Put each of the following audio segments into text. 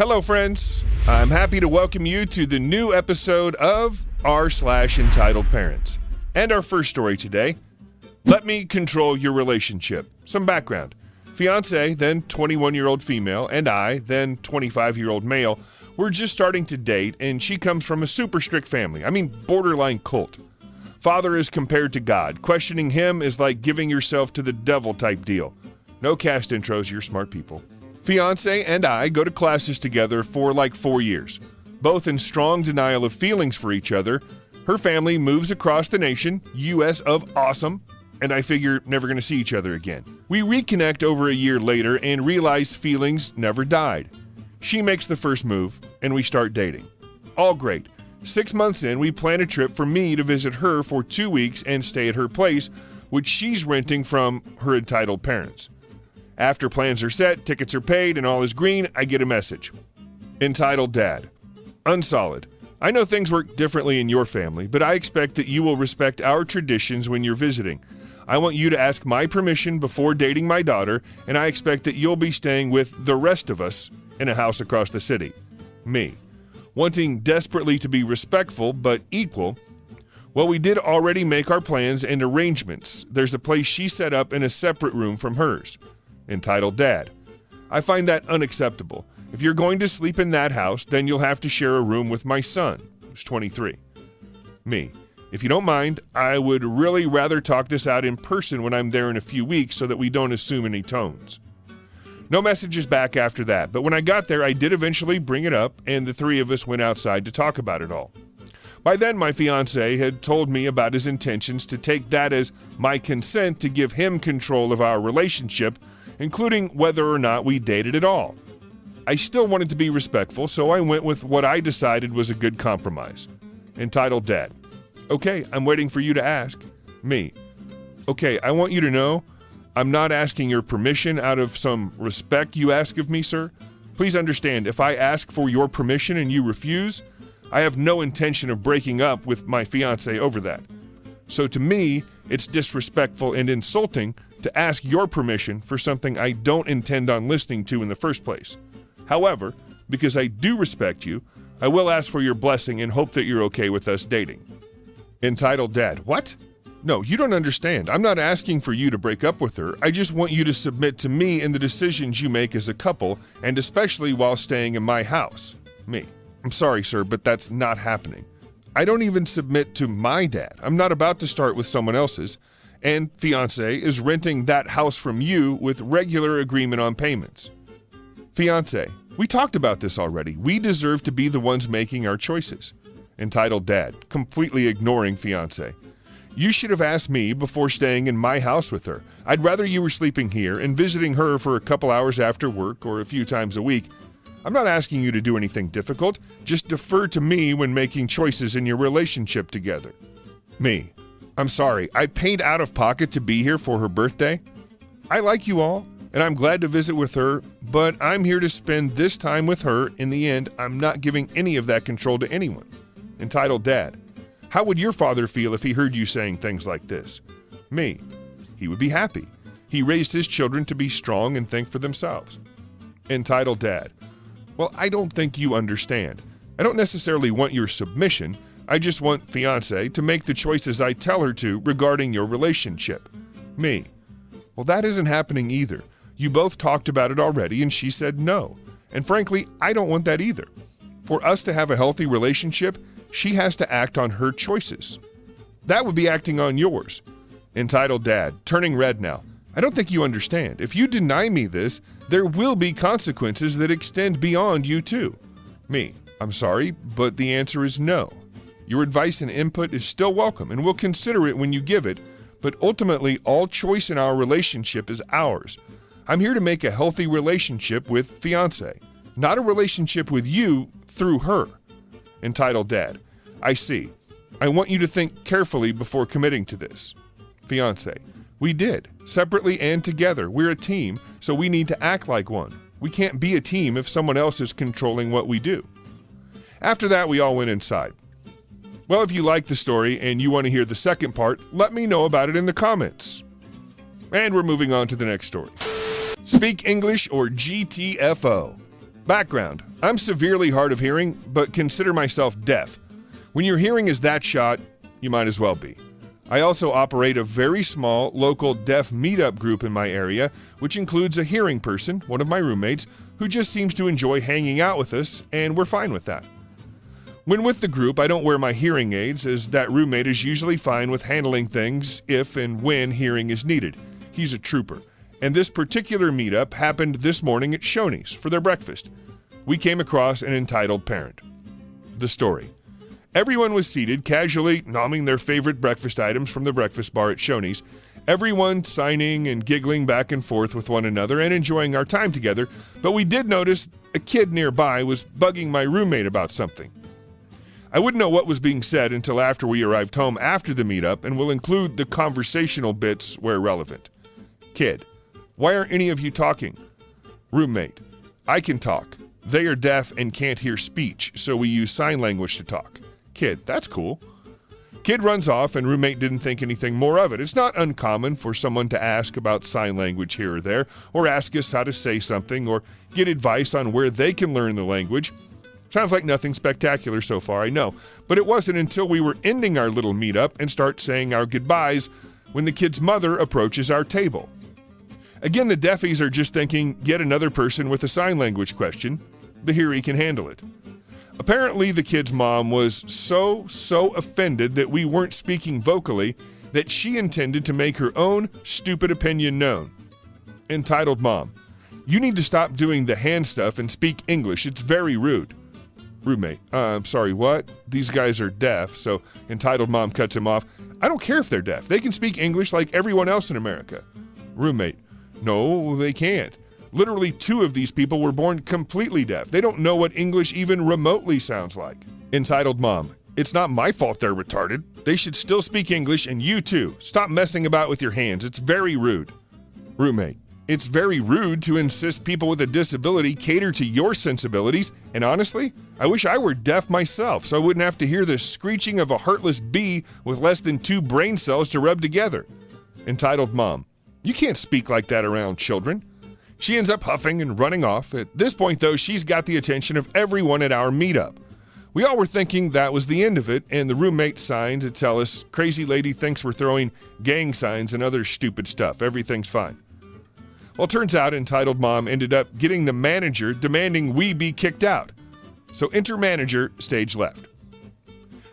Hello, friends. I'm happy to welcome you to the new episode of r/Entitled Parents. And our first story today, Let Me Control Your Relationship. Some background. Fiancé, then 21-year-old female, and I, then 25-year-old male, were just starting to date, and she comes from a super strict family. I mean, borderline cult. Father is compared to God. Questioning him is like giving yourself to the devil type deal. No cast intros, you're smart people. Fiancé and I go to classes together for like 4 years, both in strong denial of feelings for each other. Her family moves across the nation, US of awesome, and I figure never gonna see each other again. We reconnect over a year later and realize feelings never died. She makes the first move, and we start dating. All great. 6 months in, we plan a trip for me to visit her for 2 weeks and stay at her place, which she's renting from her entitled parents. After plans are set, tickets are paid, and all is green, I get a message. Entitled Dad. Unsolid. I know things work differently in your family, but I expect that you will respect our traditions when you're visiting. I want you to ask my permission before dating my daughter, and I expect that you'll be staying with the rest of us in a house across the city. Me. Wanting desperately to be respectful but equal. Well, we did already make our plans and arrangements. There's a place she set up in a separate room from hers. Entitled Dad. I find that unacceptable. If you're going to sleep in that house, then you'll have to share a room with my son, who's 23. Me. If you don't mind, I would really rather talk this out in person when I'm there in a few weeks so that we don't assume any tones. No messages back after that, but when I got there, I did eventually bring it up, and the three of us went outside to talk about it all. By then, my fiancé had told me about his intentions to take that as my consent to give him control of our relationship, including whether or not we dated at all. I still wanted to be respectful, so I went with what I decided was a good compromise. Entitled Dad. Okay, I'm waiting for you to ask. Me. Okay, I want you to know, I'm not asking your permission out of some respect you ask of me, sir. Please understand, if I ask for your permission and you refuse, I have no intention of breaking up with my fiancé over that. So to me, it's disrespectful and insulting to ask your permission for something I don't intend on listening to in the first place. However, because I do respect you, I will ask for your blessing and hope that you're okay with us dating. Entitled Dad. What? No, you don't understand. I'm not asking for you to break up with her. I just want you to submit to me in the decisions you make as a couple, and especially while staying in my house. Me. I'm sorry, sir, but that's not happening. I don't even submit to my dad. I'm not about to start with someone else's. And fiancé is renting that house from you with regular agreement on payments. Fiancé. We talked about this already. We deserve to be the ones making our choices. Entitled Dad, completely ignoring fiancé. You should have asked me before staying in my house with her. I'd rather you were sleeping here and visiting her for a couple hours after work or a few times a week. I'm not asking you to do anything difficult. Just defer to me when making choices in your relationship together. Me. I'm sorry, I paid out of pocket to be here for her birthday. I like you all, and I'm glad to visit with her, but I'm here to spend this time with her. In the end, I'm not giving any of that control to anyone. Entitled Dad. How would your father feel if he heard you saying things like this? Me. He would be happy. He raised his children to be strong and think for themselves. Entitled Dad. Well, I don't think you understand. I don't necessarily want your submission. I just want fiancé to make the choices I tell her to regarding your relationship. Me. Well, that isn't happening either. You both talked about it already and she said no. And frankly, I don't want that either. For us to have a healthy relationship, she has to act on her choices. That would be acting on yours. Entitled Dad, turning red now. I don't think you understand. If you deny me this, there will be consequences that extend beyond you too. Me. I'm sorry, but the answer is no. Your advice and input is still welcome, and we'll consider it when you give it, but ultimately, all choice in our relationship is ours. I'm here to make a healthy relationship with fiancé, not a relationship with you through her. Entitled Dad. I see. I want you to think carefully before committing to this. Fiancé. We did, separately and together. We're a team, so we need to act like one. We can't be a team if someone else is controlling what we do. After that, we all went inside. Well, if you like the story and you want to hear the second part, let me know about it in the comments. And we're moving on to the next story. Speak English or GTFO. Background: I'm severely hard of hearing, but consider myself deaf. When your hearing is that shot, you might as well be. I also operate a very small local deaf meetup group in my area, which includes a hearing person, one of my roommates, who just seems to enjoy hanging out with us, and we're fine with that. When with the group, I don't wear my hearing aids, as that roommate is usually fine with handling things if and when hearing is needed. He's a trooper. And this particular meetup happened this morning at Shoney's for their breakfast. We came across an entitled parent. The story: everyone was seated, casually nomming their favorite breakfast items from the breakfast bar at Shoney's, everyone signing and giggling back and forth with one another and enjoying our time together, but we did notice a kid nearby was bugging my roommate about something. I wouldn't know what was being said until after we arrived home after the meetup, and will include the conversational bits where relevant. Kid: why aren't any of you talking? Roommate: I can talk. They are deaf and can't hear speech, so we use sign language to talk. Kid: that's cool. Kid runs off, and roommate didn't think anything more of it. It's not uncommon for someone to ask about sign language here or there, or ask us how to say something, or get advice on where they can learn the language. Sounds like nothing spectacular so far, I know, but it wasn't until we were ending our little meetup and start saying our goodbyes when the kid's mother approaches our table. Again, the deafies are just thinking, yet another person with a sign language question, but here he can handle it. Apparently, the kid's mom was so offended that we weren't speaking vocally that she intended to make her own stupid opinion known. Entitled mom: you need to stop doing the hand stuff and speak English. It's very rude. Roommate: I'm sorry, what? These guys are deaf. So entitled mom cuts him off. I don't care if they're deaf. They can speak English like everyone else in America. Roommate: no, they can't. Literally 2 of these people were born completely deaf. They don't know what English even remotely sounds like. Entitled mom: it's not my fault they're retarded. They should still speak English, and you too. Stop messing about with your hands. It's very rude. Roommate: it's very rude to insist people with a disability cater to your sensibilities, and honestly, I wish I were deaf myself so I wouldn't have to hear the screeching of a heartless bee with less than 2 brain cells to rub together. Entitled mom: you can't speak like that around children. She ends up huffing and running off. At this point, though, she's got the attention of everyone at our meetup. We all were thinking that was the end of it, and the roommate signed to tell us, crazy lady thinks we're throwing gang signs and other stupid stuff. Everything's fine. Well, turns out entitled mom ended up getting the manager demanding we be kicked out. So enter manager, stage left.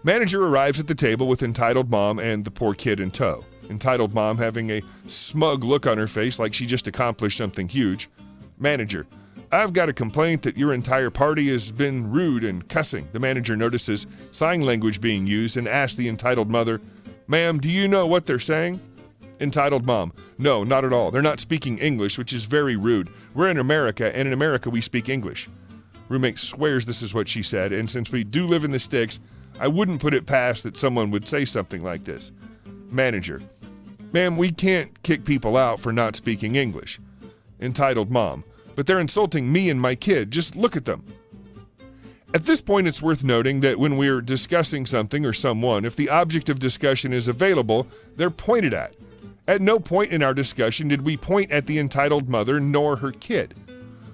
Manager arrives at the table with entitled mom and the poor kid in tow. Entitled mom having a smug look on her face like she just accomplished something huge. Manager: I've got a complaint that your entire party has been rude and cussing. The manager notices sign language being used and asks the entitled mother, ma'am, do you know what they're saying? Entitled mom: no, not at all. They're not speaking English, which is very rude. We're in America, and in America we speak English. Roommate swears this is what she said, and since we do live in the sticks, I wouldn't put it past that someone would say something like this. Manager: ma'am, we can't kick people out for not speaking English. Entitled mom: but they're insulting me and my kid. Just look at them. At this point, it's worth noting that when we're discussing something or someone, if the object of discussion is available, they're pointed at. At no point in our discussion did we point at the entitled mother nor her kid.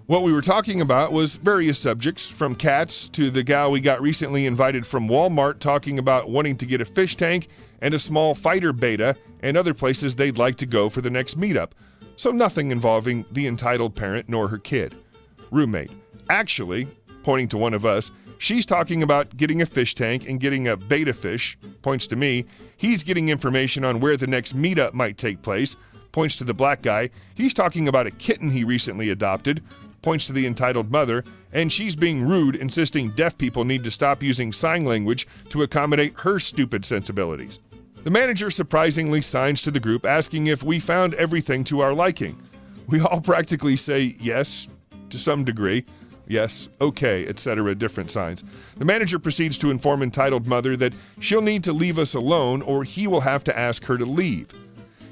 What we were talking about was various subjects, from cats to the gal we got recently invited from Walmart talking about wanting to get a fish tank and a small fighter beta and other places they'd like to go for the next meetup. So nothing involving the entitled parent nor her kid. Roommate: actually, pointing to one of us, she's talking about getting a fish tank and getting a beta fish, points to me. He's getting information on where the next meetup might take place, points to the black guy. He's talking about a kitten he recently adopted, points to the entitled mother, and she's being rude, insisting deaf people need to stop using sign language to accommodate her stupid sensibilities. The manager surprisingly signs to the group asking if we found everything to our liking. We all practically say yes, to some degree. Yes, okay, etc., different signs. The manager proceeds to inform entitled mother that she'll need to leave us alone or he will have to ask her to leave.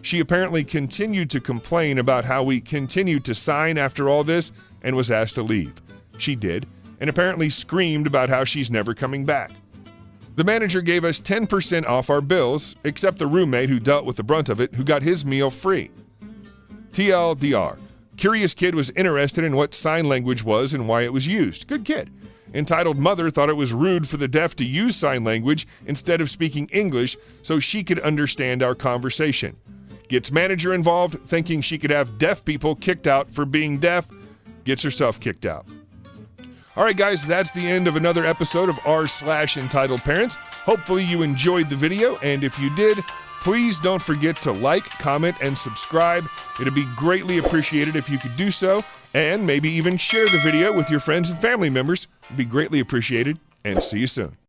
She apparently continued to complain about how we continued to sign after all this and was asked to leave. She did, and apparently screamed about how she's never coming back. The manager gave us 10% off our bills, except the roommate who dealt with the brunt of it, who got his meal free. TLDR, Curious kid was interested in what sign language was and why it was used. Good kid. Entitled mother thought it was rude for the deaf to use sign language instead of speaking English so she could understand our conversation. Gets manager involved, thinking she could have deaf people kicked out for being deaf. Gets herself kicked out. All right, guys, that's the end of another episode of r/Entitled Parents. Hopefully you enjoyed the video, and if you did, please don't forget to like, comment, and subscribe. It'd be greatly appreciated if you could do so, and maybe even share the video with your friends and family members. It'd be greatly appreciated, and see you soon.